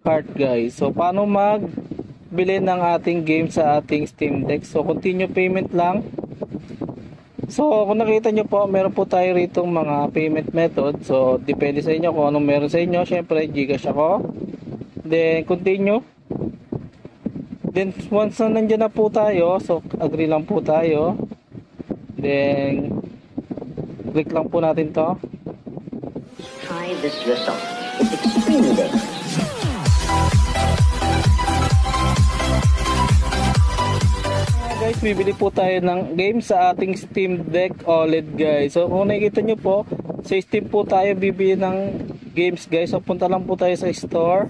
cart guys. So paano magbili ng ating game sa ating Steam Deck? So continue payment lang. So kung nakita nyo po, meron po tayo rito mga payment method. So depende sa inyo kung anong meron sa inyo. Syempre Gcash ako. Then continue. Then once na nandyan na po tayo, so agree lang po tayo. Then click lang po natin to. Try this yourself. It's extremely dangerous. Guys, bibili po tayo ng game sa ating Steam Deck OLED guys. So kung nakikita nyo po, sa Steam po tayo bibili ng games guys. So punta lang po tayo sa store.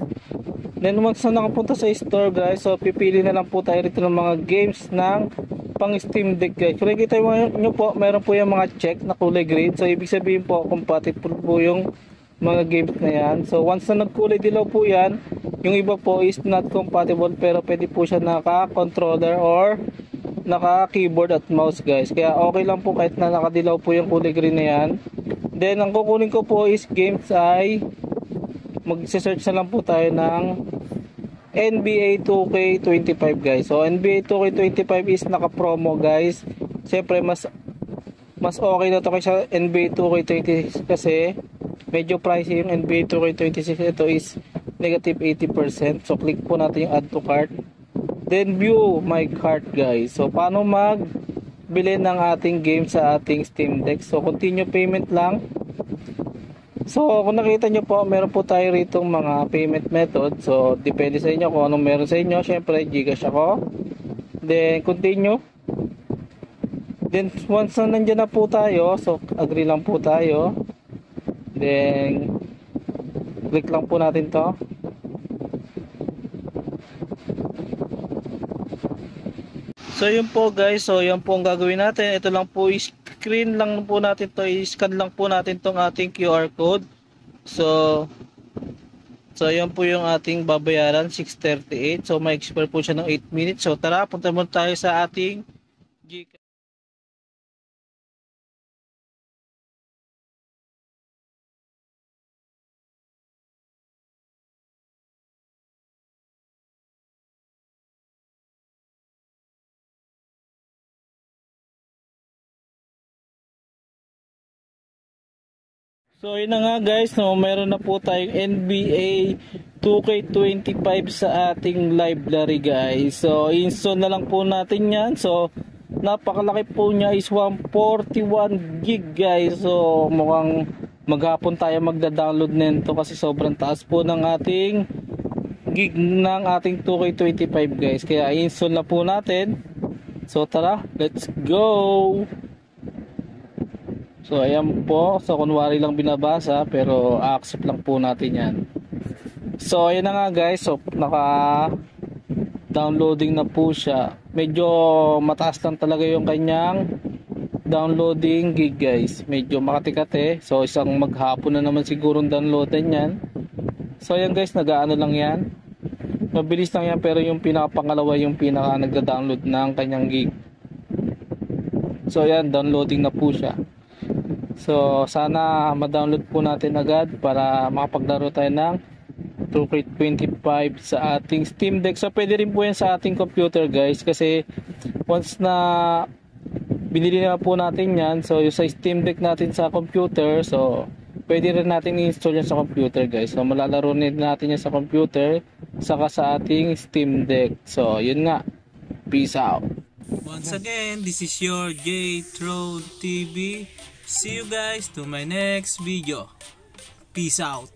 Then once na nakapunta sa store guys, so pipili na lang po tayo rito ng mga games ng pang Steam Deck guys. Kung nakikita nyo po, meron po yung mga check na kulay green. So ibig sabihin po, compatible po yung mga games na yan. So once na nagkulay dilaw po yan, yung iba po is not compatible, pero pwede po siya naka-controller or naka-keyboard at mouse guys. Kaya okay lang po kahit na nakadilaw po yung kulay green na yan. Then ang kukunin ko po is games ay mag-search na lang po tayo ng NBA 2K25 guys. So NBA 2K25 is naka-promo guys. Siyempre mas okay na to kaysa NBA 2K26 kasi medyo pricey yung NBA 2K26. Ito is negative 80%. So click po natin yung add to cart. Then view my cart guys. So paano magbili ng ating game sa ating Steam Deck? So continue payment lang. So kung nakita nyo po, meron po tayo rito mga payment method. So depende sa inyo kung anong meron sa inyo. Syempre Gcash ako. Then continue. Then once na nandyan na po tayo, so agree lang po tayo. Then click lang po natin to. So yun po guys, so yan po ang gagawin natin. Ito lang po, screen lang po natin to, i-scan lang po natin tong ating QR code. So yan po yung ating babayaran, 638. So may expire po siya ng 8 minutes. So tara, punta muna tayo sa ating Gcash. So yun na nga guys, no, meron na po tayong NBA 2K25 sa ating library guys. So install na lang po natin yan. So napakalaki po niya is 141 gig guys. So mukhang maghapon tayo magda-download nito kasi sobrang taas po ng ating gig ng ating 2K25 guys. Kaya install na po natin. So tara, let's go! So ayan po, so kunwari lang binabasa pero accept lang po natin yan. So ayan na nga guys, so naka downloading na po siya. Medyo mataas lang talaga yung kanyang downloading gig guys. Medyo makati-kati. So isang maghapon na naman sigurong downloadan yan. So ayan guys, nag-aano lang yan. Mabilis lang yan pero yung pinakapangalawa yung pinaka nagda-download ng kanyang gig. So ayan, downloading na po siya. So sana ma-download po natin agad para makapaglaro tayo ng 2K25 sa ating Steam Deck. So pwede rin po yan sa ating computer guys, kasi once na binili na po natin yan, so yung sa Steam Deck natin sa computer, so pwede rin natin i-install yan sa computer guys. So malalaro natin yan sa computer saka sa ating Steam Deck. So yun nga, peace out. Once again, this is your J-Throne TV. See you guys to my next video. Peace out.